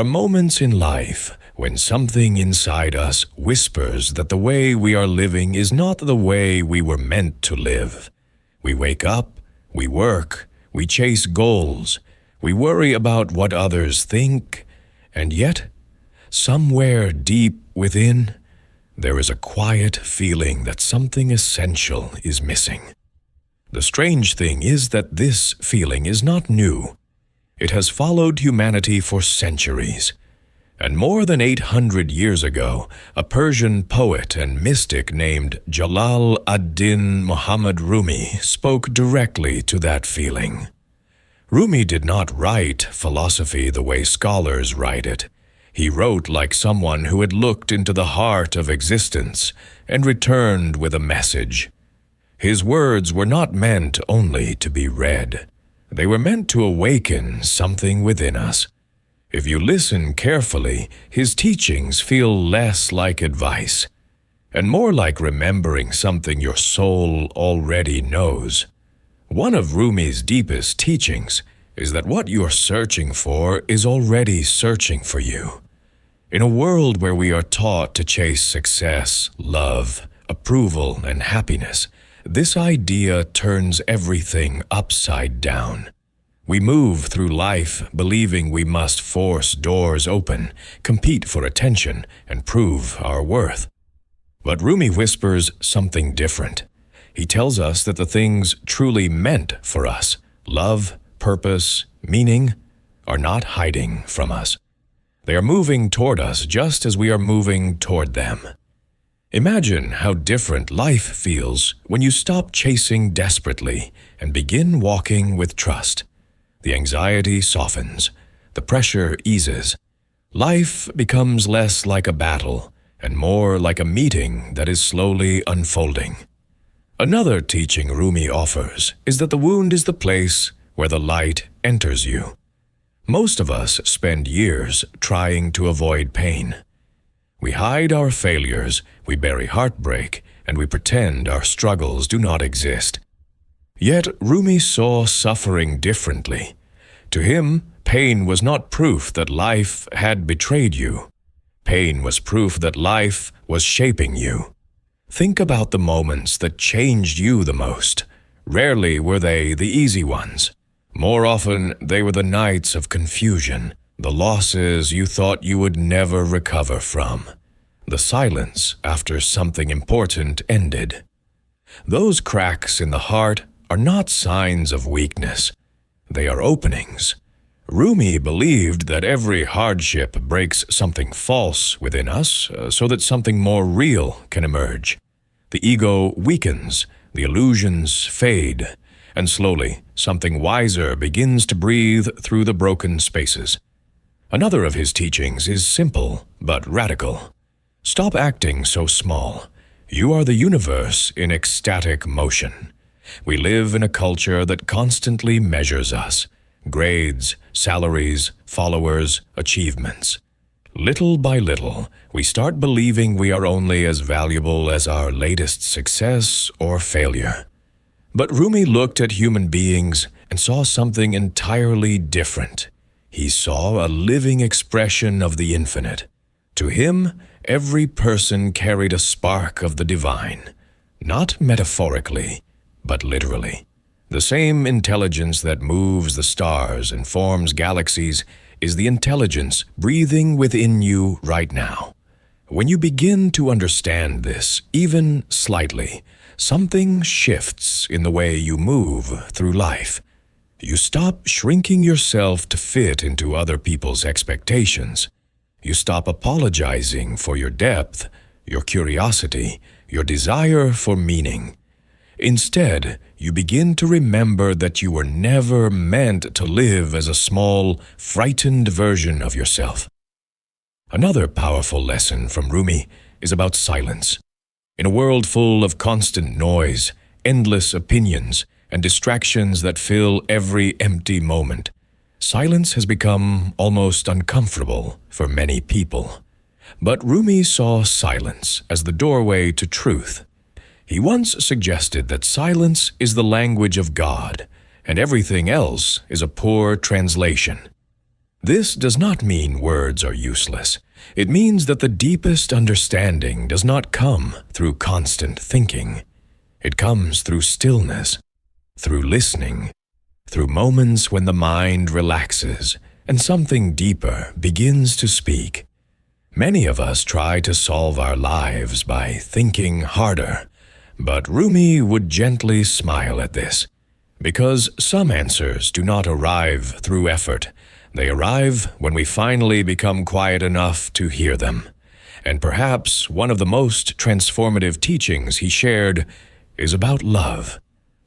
are moments in life when something inside us whispers that the way we are living is not the way we were meant to live. We wake up, we work, we chase goals, we worry about what others think, and yet, somewhere deep within, there is a quiet feeling that something essential is missing. The strange thing is that this feeling is not new. It has followed humanity for centuries. And more than 800 years ago, a Persian poet and mystic named Jalal ad-Din Muhammad Rumi spoke directly to that feeling. Rumi did not write philosophy the way scholars write it. He wrote like someone who had looked into the heart of existence and returned with a message. His words were not meant only to be read. They were meant to awaken something within us. If you listen carefully, his teachings feel less like advice and more like remembering something your soul already knows. One of Rumi's deepest teachings is that what you're searching for is already searching for you. In a world where we are taught to chase success, love, approval, and happiness, this idea turns everything upside down. We move through life believing we must force doors open, compete for attention, and prove our worth. But Rumi whispers something different. He tells us that the things truly meant for us, love, purpose, meaning, are not hiding from us. They are moving toward us just as we are moving toward them. Imagine how different life feels when you stop chasing desperately and begin walking with trust. The anxiety softens, the pressure eases. Life becomes less like a battle and more like a meeting that is slowly unfolding. Another teaching Rumi offers is that the wound is the place where the light enters you. Most of us spend years trying to avoid pain. We hide our failures, we bury heartbreak, and we pretend our struggles do not exist. Yet Rumi saw suffering differently. To him, pain was not proof that life had betrayed you. Pain was proof that life was shaping you. Think about the moments that changed you the most. Rarely were they the easy ones. More often, they were the nights of confusion, the losses you thought you would never recover from, the silence after something important ended. Those cracks in the heart are not signs of weakness. They are openings. Rumi believed that every hardship breaks something false within us so that something more real can emerge. The ego weakens, the illusions fade, and slowly something wiser begins to breathe through the broken spaces. Another of his teachings is simple but radical. Stop acting so small. You are the universe in ecstatic motion. We live in a culture that constantly measures us. Grades, salaries, followers, achievements. Little by little, we start believing we are only as valuable as our latest success or failure. But Rumi looked at human beings and saw something entirely different. He saw a living expression of the infinite. To him, every person carried a spark of the divine, not metaphorically, but literally. The same intelligence that moves the stars and forms galaxies is the intelligence breathing within you right now. When you begin to understand this, even slightly, something shifts in the way you move through life. You stop shrinking yourself to fit into other people's expectations. You stop apologizing for your depth, your curiosity, your desire for meaning. Instead, you begin to remember that you were never meant to live as a small, frightened version of yourself. Another powerful lesson from Rumi is about silence. In a world full of constant noise, endless opinions, and distractions that fill every empty moment, silence has become almost uncomfortable for many people. But Rumi saw silence as the doorway to truth. He once suggested that silence is the language of God, and everything else is a poor translation. This does not mean words are useless. It means that the deepest understanding does not come through constant thinking. It comes through stillness, through listening, through moments when the mind relaxes and something deeper begins to speak. Many of us try to solve our lives by thinking harder, but Rumi would gently smile at this, because some answers do not arrive through effort. They arrive when we finally become quiet enough to hear them. And perhaps one of the most transformative teachings he shared is about love.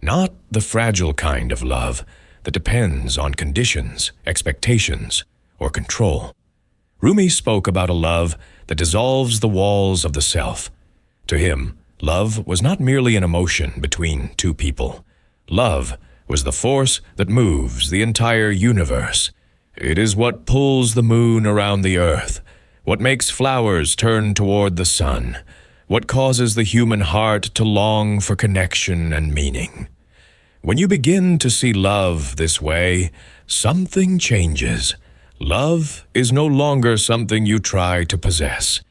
Not the fragile kind of love that depends on conditions, expectations, or control. Rumi spoke about a love that dissolves the walls of the self. To him, love was not merely an emotion between two people. Love was the force that moves the entire universe. It is what pulls the moon around the earth, what makes flowers turn toward the sun, what causes the human heart to long for connection and meaning. When you begin to see love this way, something changes. Love is no longer something you try to possess.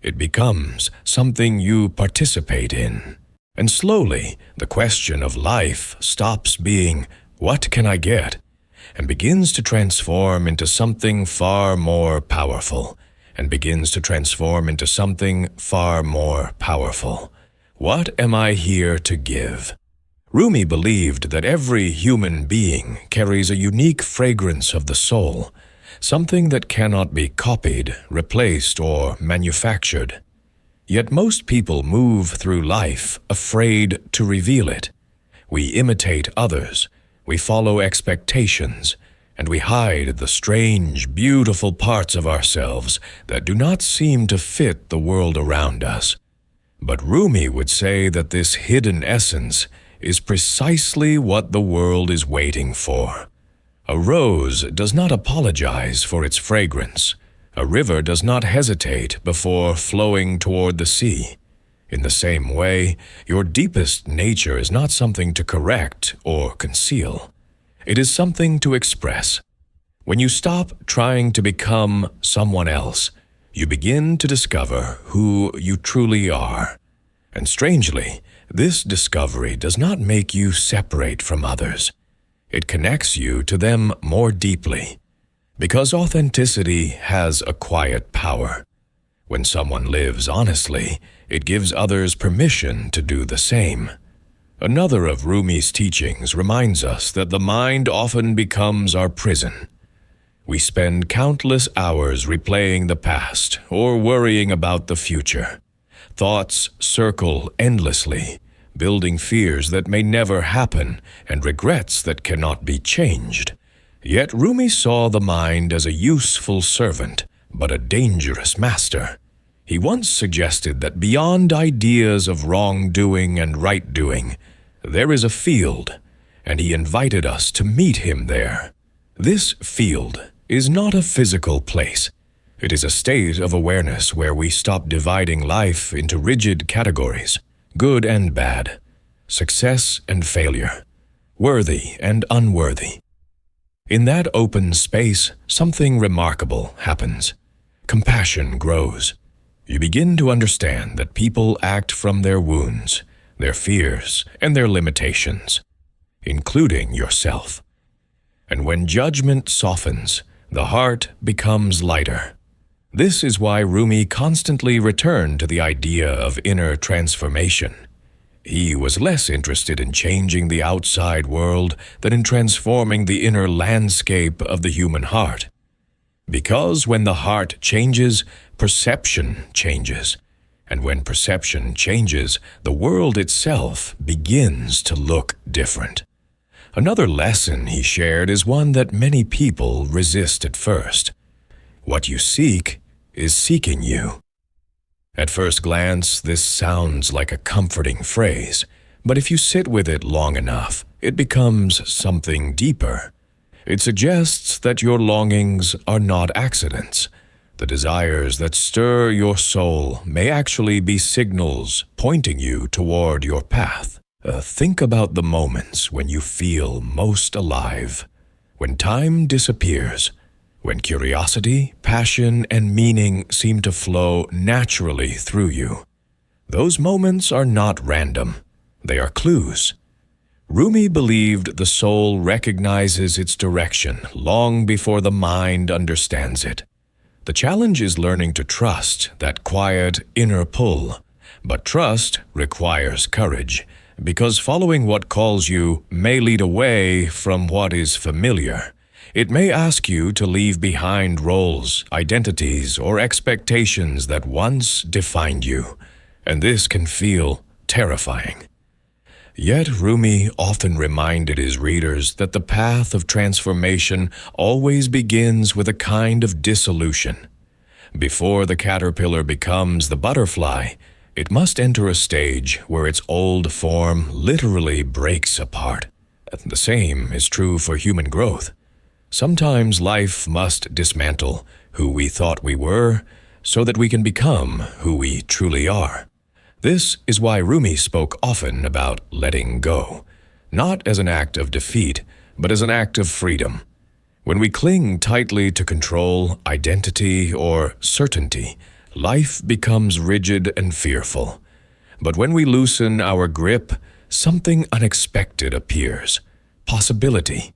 It becomes something you participate in. And slowly, the question of life stops being, "What can I get?" and begins to transform into something far more powerful, What am I here to give? Rumi believed that every human being carries a unique fragrance of the soul, something that cannot be copied, replaced, or manufactured. Yet most people move through life afraid to reveal it. We imitate others, we follow expectations, and we hide the strange, beautiful parts of ourselves that do not seem to fit the world around us. But Rumi would say that this hidden essence is precisely what the world is waiting for. A rose does not apologize for its fragrance. A river does not hesitate before flowing toward the sea. In the same way, your deepest nature is not something to correct or conceal. It is something to express. When you stop trying to become someone else, you begin to discover who you truly are. And strangely, this discovery does not make you separate from others. It connects you to them more deeply, because authenticity has a quiet power. When someone lives honestly, it gives others permission to do the same. Another of Rumi's teachings reminds us that the mind often becomes our prison. We spend countless hours replaying the past or worrying about the future. Thoughts circle endlessly, building fears that may never happen and regrets that cannot be changed. Yet Rumi saw the mind as a useful servant, but a dangerous master. He once suggested that beyond ideas of wrongdoing and right-doing, there is a field, and he invited us to meet him there. This field is not a physical place. It is a state of awareness where we stop dividing life into rigid categories, good and bad, success and failure, worthy and unworthy. In that open space, something remarkable happens. Compassion grows. You begin to understand that people act from their wounds, their fears, and their limitations, including yourself. And when judgment softens, the heart becomes lighter. This is why Rumi constantly returned to the idea of inner transformation. He was less interested in changing the outside world than in transforming the inner landscape of the human heart. Because when the heart changes, perception changes. And when perception changes, the world itself begins to look different. Another lesson he shared is one that many people resist at first. What you seek is seeking you. At first glance, this sounds like a comforting phrase, but if you sit with it long enough, it becomes something deeper. It suggests that your longings are not accidents. The desires that stir your soul may actually be signals pointing you toward your path. Think about the moments when you feel most alive, when time disappears, when curiosity, passion, and meaning seem to flow naturally through you. Those moments are not random. They are clues. Rumi believed the soul recognizes its direction long before the mind understands it. The challenge is learning to trust that quiet inner pull. But trust requires courage, because following what calls you may lead away from what is familiar. It may ask you to leave behind roles, identities, or expectations that once defined you, and this can feel terrifying. Yet Rumi often reminded his readers that the path of transformation always begins with a kind of dissolution. Before the caterpillar becomes the butterfly, it must enter a stage where its old form literally breaks apart. The same is true for human growth. Sometimes life must dismantle who we thought we were so that we can become who we truly are. This is why Rumi spoke often about letting go, not as an act of defeat, but as an act of freedom. When we cling tightly to control, identity, or certainty, life becomes rigid and fearful. But when we loosen our grip, something unexpected appears: possibility.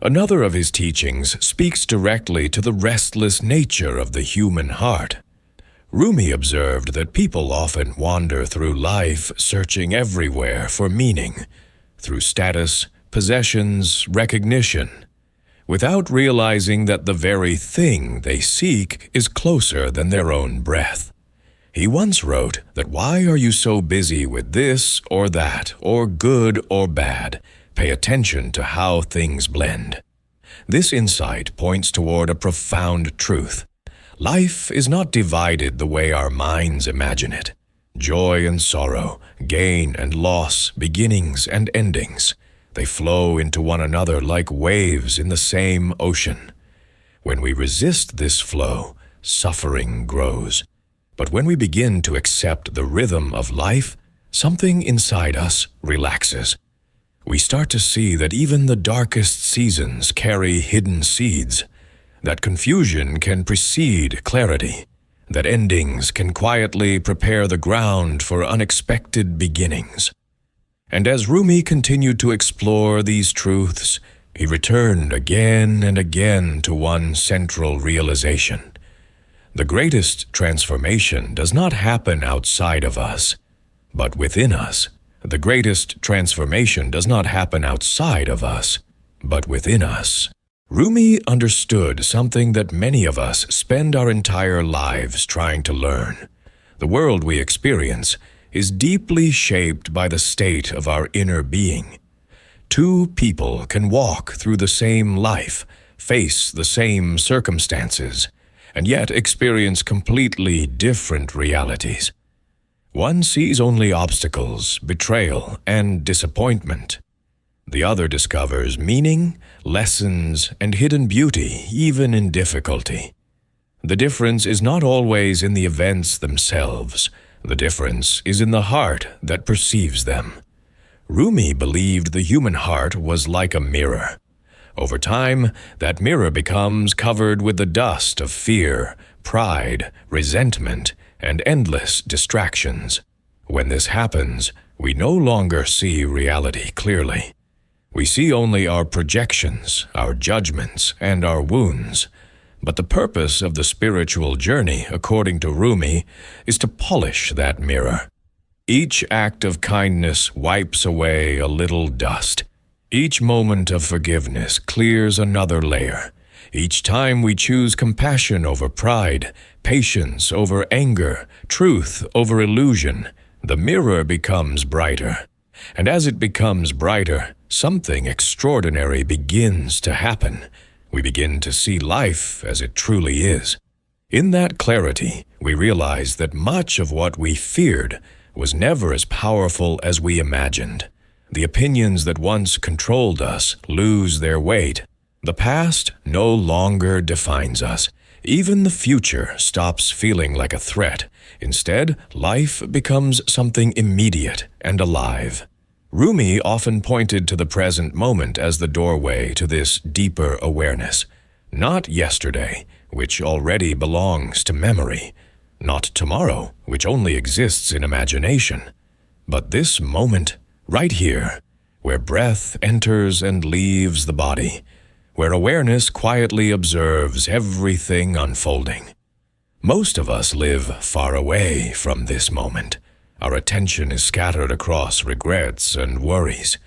Another of his teachings speaks directly to the restless nature of the human heart. Rumi observed that people often wander through life searching everywhere for meaning, through status, possessions, recognition, without realizing that the very thing they seek is closer than their own breath. He once wrote that, "Why are you so busy with this or that, or good or bad? Pay attention to how things blend." This insight points toward a profound truth. Life is not divided the way our minds imagine it. Joy and sorrow, gain and loss, beginnings and endings, they flow into one another like waves in the same ocean. When we resist this flow, suffering grows. But when we begin to accept the rhythm of life, something inside us relaxes. We start to see that even the darkest seasons carry hidden seeds, that confusion can precede clarity, that endings can quietly prepare the ground for unexpected beginnings. And as Rumi continued to explore these truths, he returned again and again to one central realization. The greatest transformation does not happen outside of us, but within us. The greatest transformation does not happen outside of us, but within us. Rumi understood something that many of us spend our entire lives trying to learn. The world we experience is deeply shaped by the state of our inner being. Two people can walk through the same life, face the same circumstances, and yet experience completely different realities. One sees only obstacles, betrayal, and disappointment. The other discovers meaning, lessons, and hidden beauty even in difficulty. The difference is not always in the events themselves. The difference is in the heart that perceives them. Rumi believed the human heart was like a mirror. Over time, that mirror becomes covered with the dust of fear, pride, resentment, and endless distractions. When this happens, we no longer see reality clearly. We see only our projections, our judgments, and our wounds. But the purpose of the spiritual journey, according to Rumi, is to polish that mirror. Each act of kindness wipes away a little dust. Each moment of forgiveness clears another layer. Each time we choose compassion over pride, patience over anger, truth over illusion, the mirror becomes brighter. And as it becomes brighter, something extraordinary begins to happen. We begin to see life as it truly is. In that clarity, we realize that much of what we feared was never as powerful as we imagined. The opinions that once controlled us lose their weight. The past no longer defines us. Even the future stops feeling like a threat. Instead, life becomes something immediate and alive. Rumi often pointed to the present moment as the doorway to this deeper awareness. Not yesterday, which already belongs to memory. Not tomorrow, which only exists in imagination. But this moment, right here, where breath enters and leaves the body, where awareness quietly observes everything unfolding. Most of us live far away from this moment. Our attention is scattered across regrets and worries.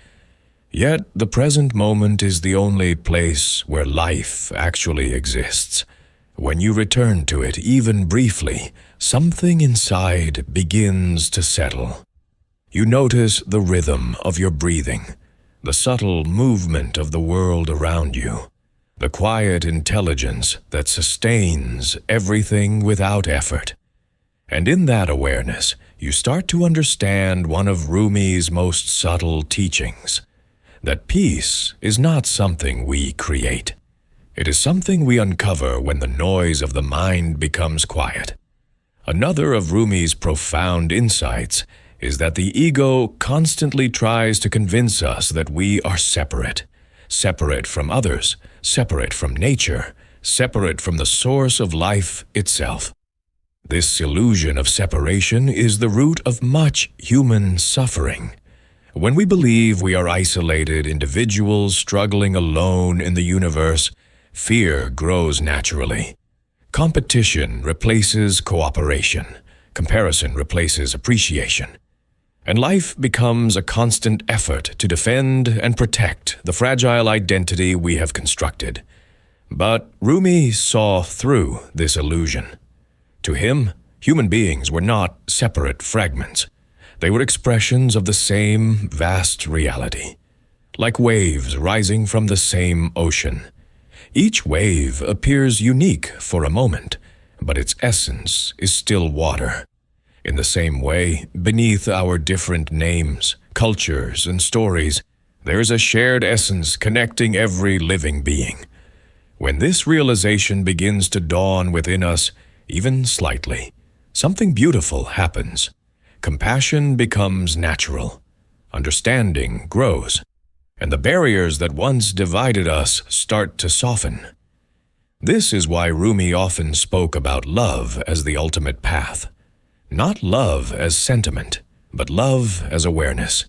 Yet the present moment is the only place where life actually exists. When you return to it, even briefly, something inside begins to settle. You notice the rhythm of your breathing, the subtle movement of the world around you, the quiet intelligence that sustains everything without effort. And in that awareness, you start to understand one of Rumi's most subtle teachings, that peace is not something we create. It is something we uncover when the noise of the mind becomes quiet. Another of Rumi's profound insights is that the ego constantly tries to convince us that we are separate, separate from others, separate from nature, separate from the source of life itself. This illusion of separation is the root of much human suffering. When we believe we are isolated individuals struggling alone in the universe, fear grows naturally. Competition replaces cooperation. Comparison replaces appreciation. And life becomes a constant effort to defend and protect the fragile identity we have constructed. But Rumi saw through this illusion. To him, human beings were not separate fragments. They were expressions of the same vast reality, like waves rising from the same ocean. Each wave appears unique for a moment, but its essence is still water. In the same way, beneath our different names, cultures, and stories, there is a shared essence connecting every living being. When this realization begins to dawn within us, even slightly, something beautiful happens. Compassion becomes natural. Understanding grows. And the barriers that once divided us start to soften. This is why Rumi often spoke about love as the ultimate path. Not love as sentiment, but love as awareness.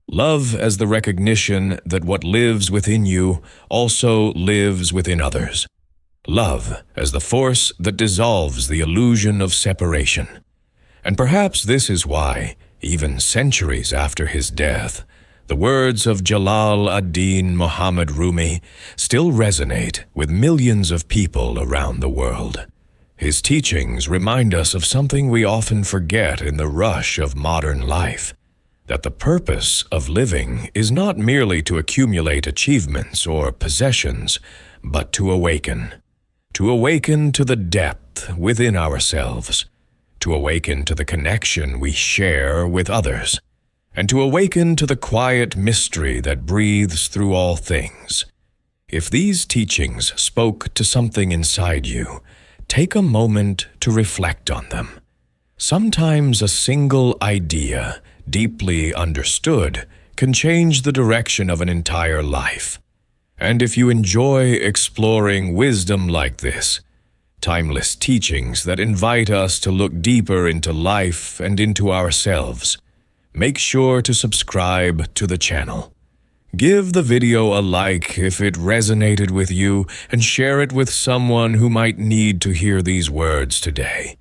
Love as the recognition that what lives within you also lives within others. Love as the force that dissolves the illusion of separation. And perhaps this is why, even centuries after his death, the words of Jalal ad-Din Muhammad Rumi still resonate with millions of people around the world. His teachings remind us of something we often forget in the rush of modern life, that the purpose of living is not merely to accumulate achievements or possessions, but to awaken to the depth within ourselves, to awaken to the connection we share with others, and to awaken to the quiet mystery that breathes through all things. If these teachings spoke to something inside you, take a moment to reflect on them. Sometimes a single idea, deeply understood, can change the direction of an entire life. And if you enjoy exploring wisdom like this, timeless teachings that invite us to look deeper into life and into ourselves, make sure to subscribe to the channel. Give the video a like if it resonated with you, and share it with someone who might need to hear these words today.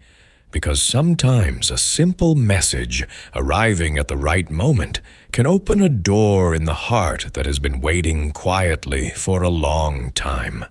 Because sometimes a simple message arriving at the right moment can open a door in the heart that has been waiting quietly for a long time.